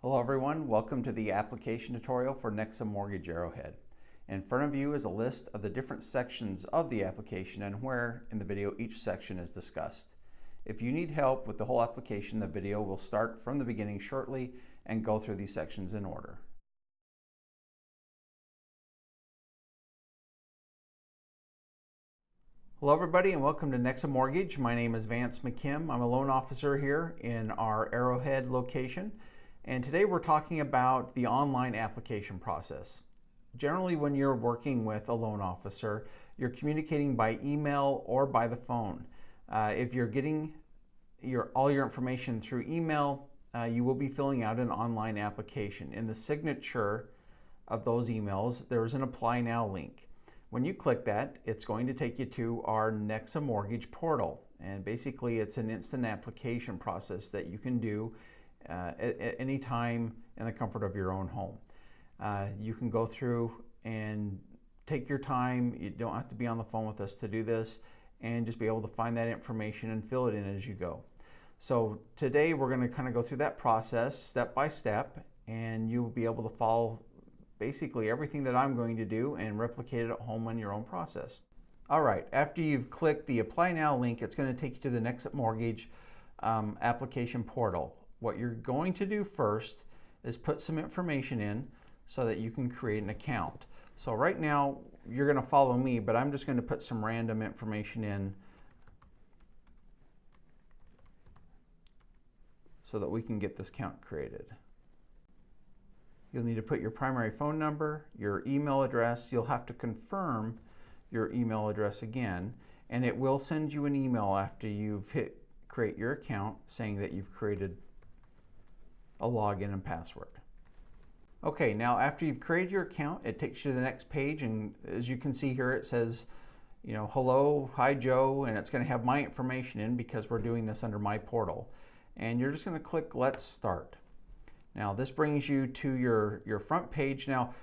Hello everyone, welcome to the application tutorial for NEXA Mortgage Arrowhead. In front of you is a list of the different sections of the application and where in the video each section is discussed. If you need help with the whole application, the video will start from the beginning shortly and go through these sections in order. Hello everybody and welcome to NEXA Mortgage. My name is Vance McKim. I'm a loan officer here in our Arrowhead location. And today we're talking about the online application process. Generally, when you're working with a loan officer, you're communicating by email or by the phone. If you're getting all your information through email, you will be filling out an online application. In the signature of those emails, there is an Apply Now link. When you click that, it's going to take you to our NEXA Mortgage portal. And basically, it's an instant application process that you can do at any time in the comfort of your own home. You can go through and take your time. You don't have to be on the phone with us to do this, and just be able to find that information and fill it in as you go. So today we're going to kind of go through that process step by step, and you'll be able to follow basically everything that I'm going to do and replicate it at home on your own process. All right, after you've clicked the Apply Now link, it's going to take you to the NEXA Mortgage application portal. What you're going to do first is put some information in so that you can create an account. So right now you're going to follow me, but I'm just going to put some random information in so that we can get this account created. You'll need to put your primary phone number, your email address. You'll have to confirm your email address again, and it will send you an email after you've hit create your account saying that you've created a login and password. Okay, now after you've created your account, it takes you to the next page, and as you can see here, it says, hello, hi Joe, and it's going to have my information in because we're doing this under my portal. And you're just going to click Let's Start. Now this brings you to your front page. Now,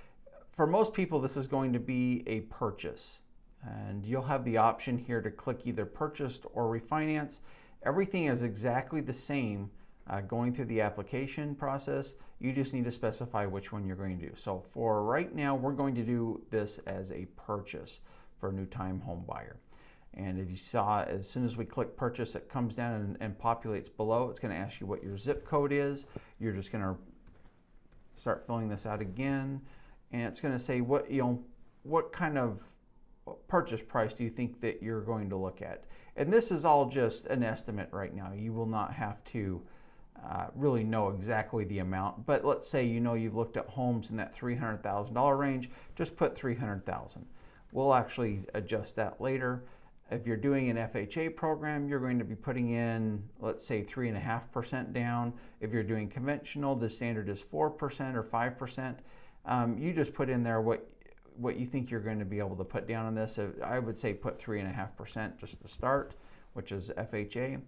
for most people, this is going to be a purchase, and you'll have the option here to click either purchased or refinance. Everything is exactly the same. Going through the application process, you just need to specify which one you're going to do. So for right now, we're going to do this as a purchase for a new time home buyer. And if you saw, as soon as we click purchase, it comes down and populates below. It's going to ask you what your zip code is. You're just going to start filling this out again, and it's going to say what kind of purchase price do you think that you're going to look at. And this is all just an estimate right now. You will not have to really know exactly the amount, but let's say you've looked at homes in that $300,000 range, just put $300,000. We'll actually adjust that later. If you're doing an FHA program, you're going to be putting in, let's say, 3.5% down. If you're doing conventional, the standard is 4% or 5%. You just put in there what you think you're going to be able to put down on this. I would say put 3.5% just to start, which is FHA.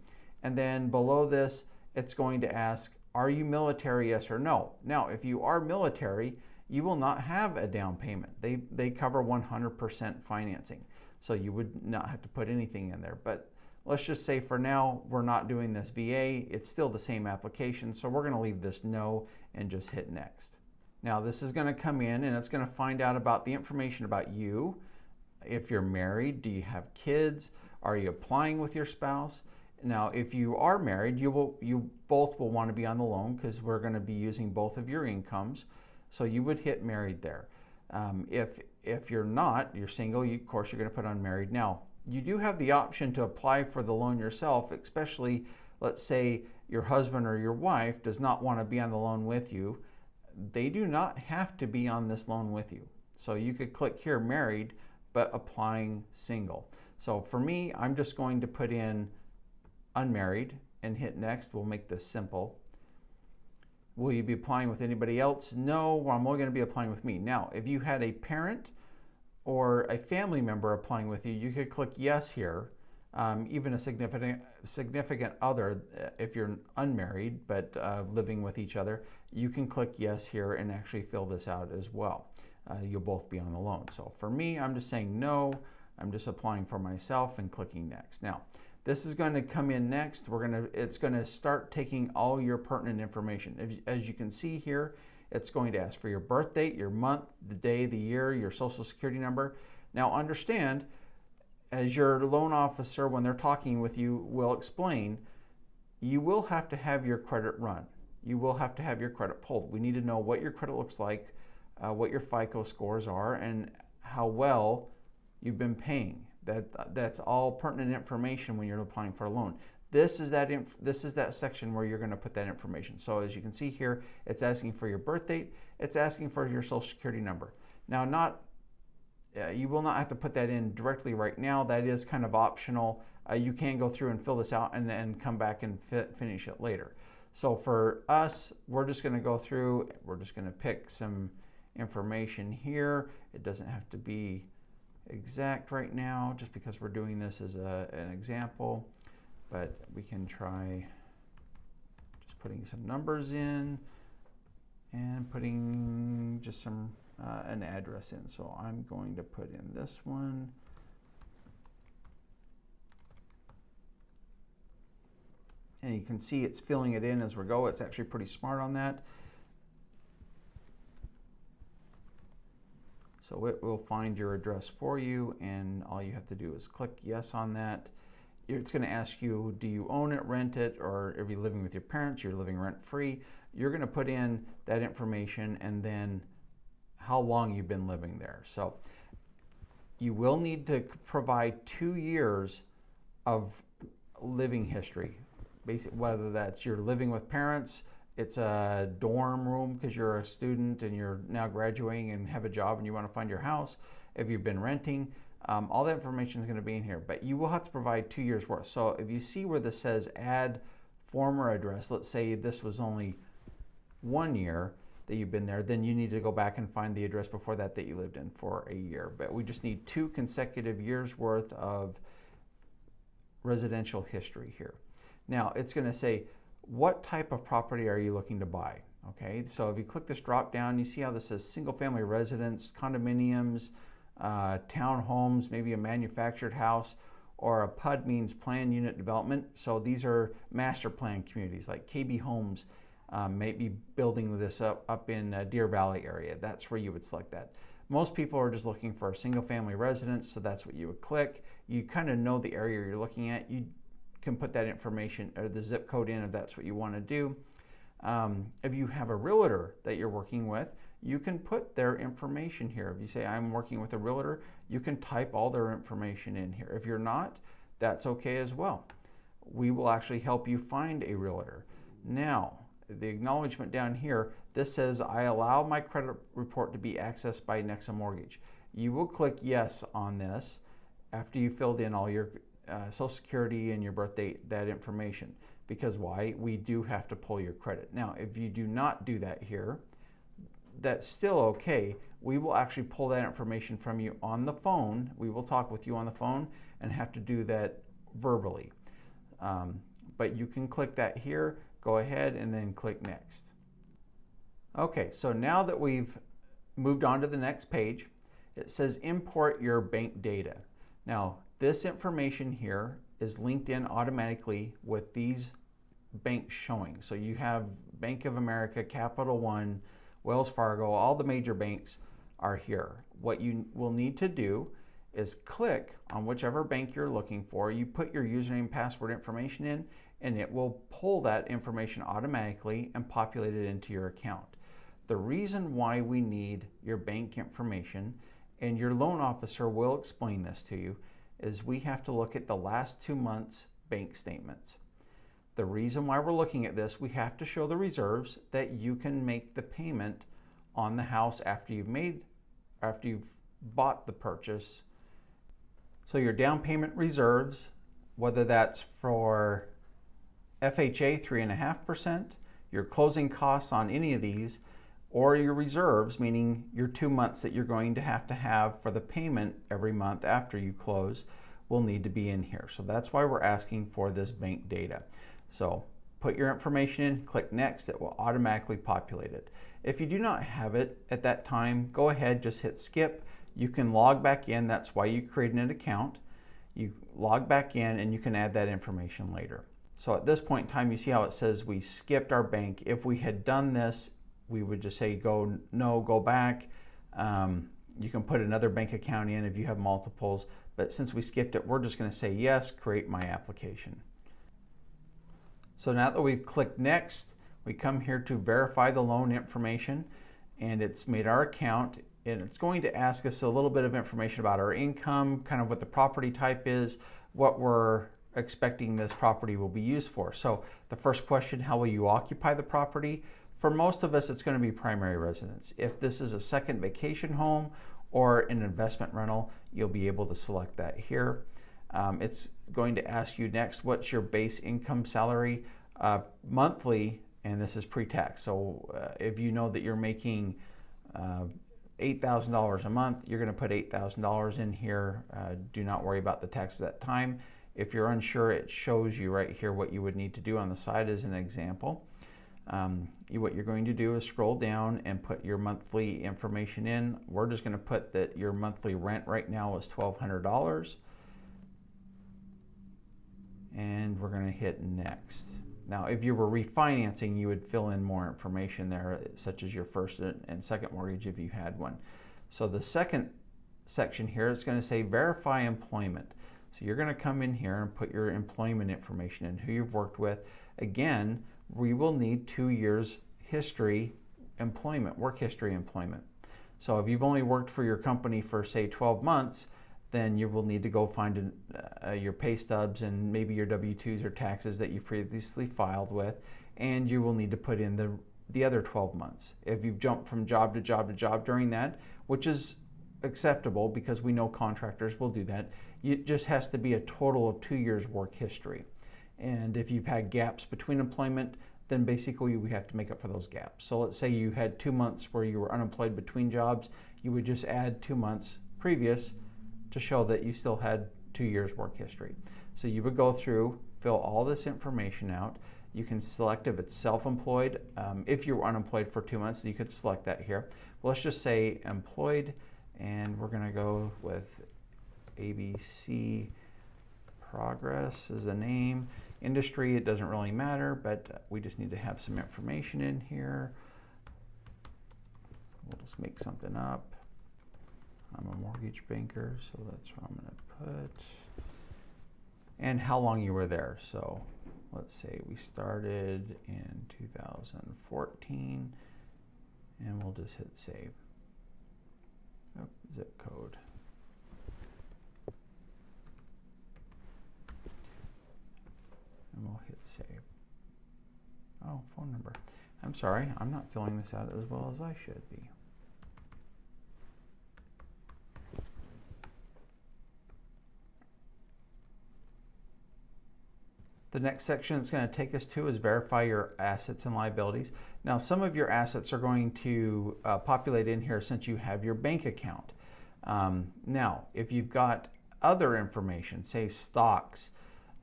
And then below this, it's going to ask, are you military, yes or no? Now, if you are military, you will not have a down payment. They cover 100% financing. So you would not have to put anything in there. But let's just say for now, we're not doing this VA. It's still the same application. So we're going to leave this no and just hit next. Now this is going to come in and it's going to find out about the information about you. If you're married, do you have kids? Are you applying with your spouse? Now, if you are married, you both will want to be on the loan because we're going to be using both of your incomes. So you would hit married there. If you're not, you're single, of course you're going to put unmarried. Now, you do have the option to apply for the loan yourself, especially, let's say your husband or your wife does not want to be on the loan with you. They do not have to be on this loan with you. So you could click here, married, but applying single. So for me, I'm just going to put in unmarried and hit next. We'll make this simple. Will you be applying with anybody else? No, well, I'm only going to be applying with me. Now, if you had a parent or a family member applying with you, you could click yes here. Even a significant other, if you're unmarried but living with each other, you can click yes here and actually fill this out as well. You'll both be on the loan. So for me, I'm just saying no. I'm just applying for myself and clicking next. Now, This is going to come in next. It's going to start taking all your pertinent information. As you can see here, it's going to ask for your birth date, your month, the day, the year, your social security number. Now understand, as your loan officer, when they're talking with you, will explain, you will have to have your credit run. You will have to have your credit pulled. We need to know what your credit looks like, what your FICO scores are, and how well you've been paying. That's all pertinent information when you're applying for a loan. This is that section where you're going to put that information. So as you can see here, it's asking for your birth date. It's asking for your social security number. Now, you will not have to put that in directly right now. That is kind of optional. You can go through and fill this out and then come back and finish it later. So for us, we're just going to go through. We're just going to pick some information here. It doesn't have to be exact right now, just because we're doing this as an example. But we can try just putting some numbers in and putting just some an address in. So I'm going to put in this one. And you can see it's filling it in as we go. It's actually pretty smart on that. So it will find your address for you, and all you have to do is click yes on that. It's going to ask you, do you own it, rent it, or are you living with your parents? You're living rent-free. You're going to put in that information and then how long you've been living there. So you will need to provide 2 years of living history. Basically, whether that's you're living with parents, it's a dorm room because you're a student and you're now graduating and have a job and you want to find your house. If you've been renting, all that information is going to be in here, but you will have to provide 2 years worth. So if you see where this says add former address, let's say this was only 1 year that you've been there, then you need to go back and find the address before that you lived in for a year. But we just need 2 consecutive years worth of residential history here. Now it's going to say, what type of property are you looking to buy? Okay, so if you click this drop down, you see how this says single family residence, condominiums, townhomes, maybe a manufactured house, or a PUD means planned unit development. So these are master plan communities like KB Homes, may be building this up in Deer Valley area. That's where you would select that. Most people are just looking for a single family residence, so that's what you would click. You kind of know the area you're looking at. You can put that information or the zip code in if that's what you want to do. If you have a realtor that you're working with, you can put their information here. If you say I'm working with a realtor, you can type all their information in here. If you're not, that's okay as well. We will actually help you find a realtor. Now, the acknowledgement down here, this says I allow my credit report to be accessed by NEXA Mortgage. You will click yes on this after you filled in all your Social Security and your birth date, that information. Because why? We do have to pull your credit. Now, if you do not do that here, that's still okay. We will actually pull that information from you on the phone. We will talk with you on the phone and have to do that verbally. But you can click that here, go ahead and then click next. Okay, so now that we've moved on to the next page, it says import your bank data. Now, this information here is linked in automatically with these banks showing. So you have Bank of America, Capital One, Wells Fargo, all the major banks are here. What you will need to do is click on whichever bank you're looking for. You put your username, password information in, and it will pull that information automatically and populate it into your account. The reason why we need your bank information, and your loan officer will explain this to you, is we have to look at the last 2 months' bank statements. The reason why we're looking at this, we have to show the reserves that you can make the payment on the house after you've bought the purchase. So your down payment reserves, whether that's for FHA 3.5%, your closing costs on any of these, or your reserves, meaning your 2 months that you're going to have for the payment every month after you close, will need to be in here. So that's why we're asking for this bank data. So put your information in, click next, it will automatically populate it. If you do not have it at that time, go ahead, just hit skip. You can log back in, that's why you created an account. You log back in and you can add that information later. So at this point in time, you see how it says we skipped our bank. If we had done this, we would just say go back. You can put another bank account in if you have multiples, but since we skipped it, we're just going to say yes, create my application. So now that we've clicked next, we come here to verify the loan information, and it's made our account, and it's going to ask us a little bit of information about our income, kind of what the property type is, what we're expecting this property will be used for. So the first question, how will you occupy the property? For most of us, it's going to be primary residence. If this is a second vacation home or an investment rental, you'll be able to select that here. It's going to ask you next, what's your base income salary monthly, and this is pre-tax. So if you know that you're making $8,000 a month, you're going to put $8,000 in here. Do not worry about the taxes at that time. If you're unsure, it shows you right here what you would need to do on the side as an example. What you're going to do is scroll down and put your monthly information in. We're just going to put that your monthly rent right now is $1,200. And we're going to hit next. Now, if you were refinancing, you would fill in more information there, such as your first and second mortgage if you had one. So the second section here is going to say verify employment. So you're going to come in here and put your employment information in, who you've worked with. Again, we will need 2 years history employment, work history employment. So if you've only worked for your company for say 12 months, then you will need to go find your pay stubs and maybe your W-2s or taxes that you previously filed with, and you will need to put in the other 12 months. If you've jumped from job to job to job during that, which is acceptable because we know contractors will do that, it just has to be a total of 2 years work history. And if you've had gaps between employment, then basically we have to make up for those gaps. So let's say you had 2 months where you were unemployed between jobs, you would just add 2 months previous to show that you still had 2 years work history. So you would go through, fill all this information out. You can select if it's self-employed. If you were unemployed for 2 months, you could select that here. Well, let's just say employed, and we're gonna go with ABC Progress as a name. Industry, it doesn't really matter, but we just need to have some information in here. We'll just make something up. I'm a mortgage banker, so that's what I'm going to put. And how long you were there. So let's say we started in 2014, and we'll just hit save. Oh, zip code. And we'll hit save. Oh, phone number. I'm sorry, I'm not filling this out as well as I should be. The next section it's going to take us to is verify your assets and liabilities. Now, some of your assets are going to populate in here since you have your bank account. Now, if you've got other information, say stocks,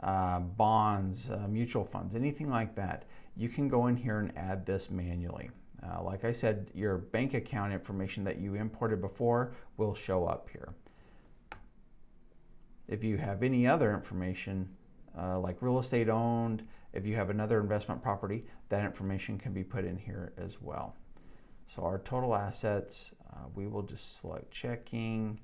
bonds, mutual funds, anything like that, you can go in here and add this manually. Like I said, your bank account information that you imported before will show up here. If you have any other information, like real estate owned, if you have another investment property, that information can be put in here as well. So our total assets, we will just select checking,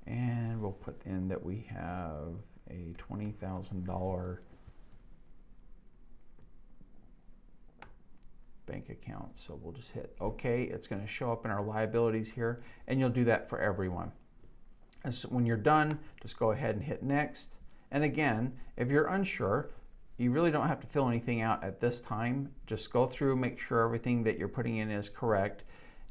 and we'll put in that we have a $20,000 bank account. So we'll just hit OK. It's going to show up in our liabilities here, and you'll do that for everyone. And so when you're done, just go ahead and hit next. And again, if you're unsure, you really don't have to fill anything out at this time. Just go through, make sure everything that you're putting in is correct,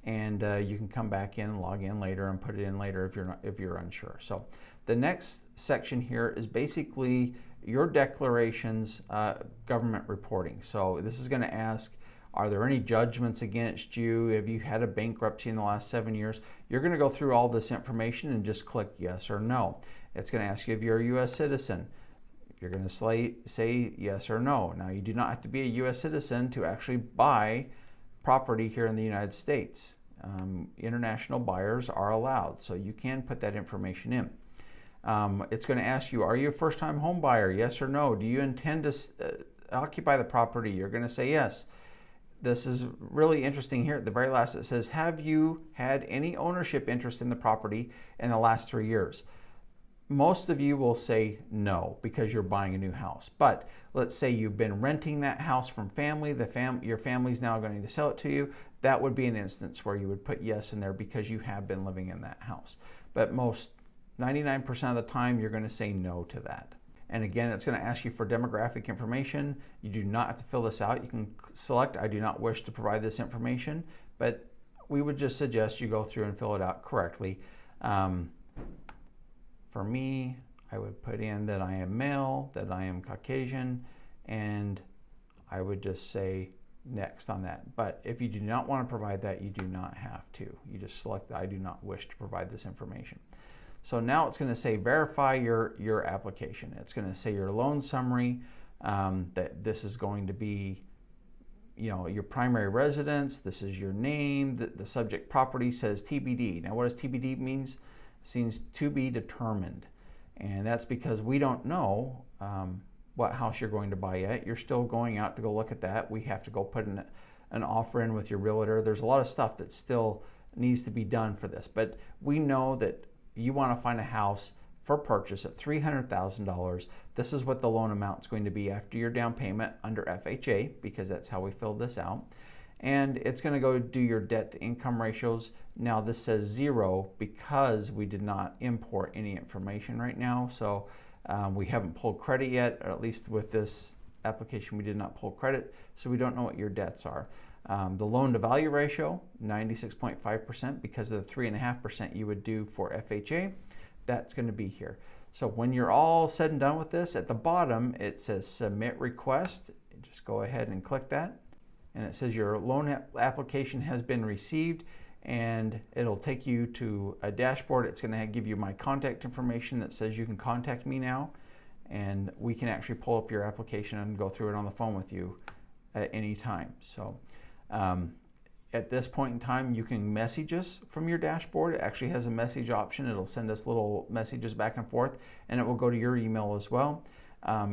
and you can come back in and log in later and put it in later if you're unsure. So the next section here is basically your declarations, government reporting. So this is going to ask, are there any judgments against you? Have you had a bankruptcy in the last 7 years? You're going to go through all this information and just click yes or no. It's going to ask you if you're a U.S. citizen. You're going to say yes or no. Now, you do not have to be a U.S. citizen to actually buy property here in the United States. International buyers are allowed, so you can put that information in. It's going to ask you, are you a first-time home buyer? Yes or no. Do you intend to occupy the property? You're going to say yes. This is really interesting here. At the very last, it says, have you had any ownership interest in the property in the last 3 years? Most of you will say no because you're buying a new house. But let's say you've been renting that house from family, your family's now going to sell it to you. That would be an instance where you would put yes in there because you have been living in that house. But 99% of the time, you're going to say no to that. And again, it's going to ask you for demographic information. You do not have to fill this out. You can select, I do not wish to provide this information, but we would just suggest you go through and fill it out correctly. For me, I would put in that I am male, that I am Caucasian, and I would just say next on that. But if you do not want to provide that, you do not have to. You just select that I do not wish to provide this information. So now it's going to say verify your application. It's going to say your loan summary, that this is going to be, your primary residence. This is your name. The subject property says TBD. Now, what does TBD means? It means to be determined, and that's because we don't know what house you're going to buy yet. You're still going out to go look at that. We have to go put an offer in with your realtor. There's a lot of stuff that still needs to be done for this, but we know that you want to find a house for purchase at $300,000. This is what the loan amount is going to be after your down payment under FHA, because that's how we filled this out. And it's going to go do your debt to income ratios. Now this says 0 because we did not import any information right now. So we haven't pulled credit yet, or at least with this application we did not pull credit. So we don't know what your debts are. The loan to value ratio, 96.5% because of the 3.5% you would do for FHA. That's going to be here. So when you're all said and done with this, at the bottom it says submit request. Just go ahead and click that. And it says your loan application has been received, and it'll take you to a dashboard. It's going to give you my contact information that says you can contact me now, and we can actually pull up your application and go through it on the phone with you at any time. So at this point in time, you can message us from your dashboard. It actually has a message option. It'll send us little messages back and forth, and it will go to your email as well.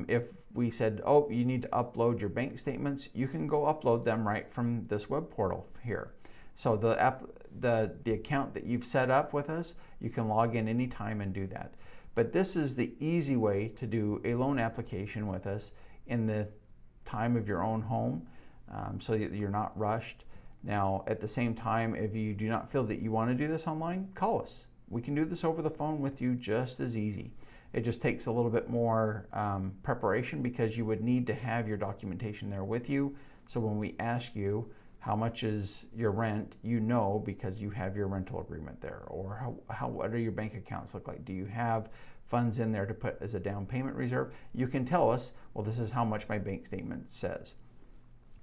If we said, oh, you need to upload your bank statements, you can go upload them right from this web portal here. So the account that you've set up with us, you can log in anytime and do that. But this is the easy way to do a loan application with us in the time of your own home, so that you're not rushed. Now, at the same time, if you do not feel that you want to do this online, call us. We can do this over the phone with you just as easy. It just takes a little bit more preparation because you would need to have your documentation there with you. So when we ask you how much is your rent, because you have your rental agreement there. Or what do your bank accounts look like? Do you have funds in there to put as a down payment reserve? You can tell us, well, this is how much my bank statement says.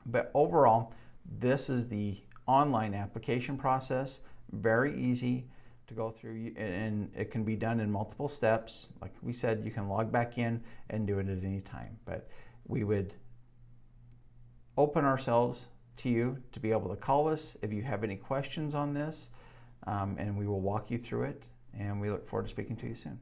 But overall, this is the online application process. Very easy to go through, and it can be done in multiple steps. Like we said, you can log back in and do it at any time. But we would open ourselves to you to be able to call us if you have any questions on this, and we will walk you through it, and we look forward to speaking to you soon.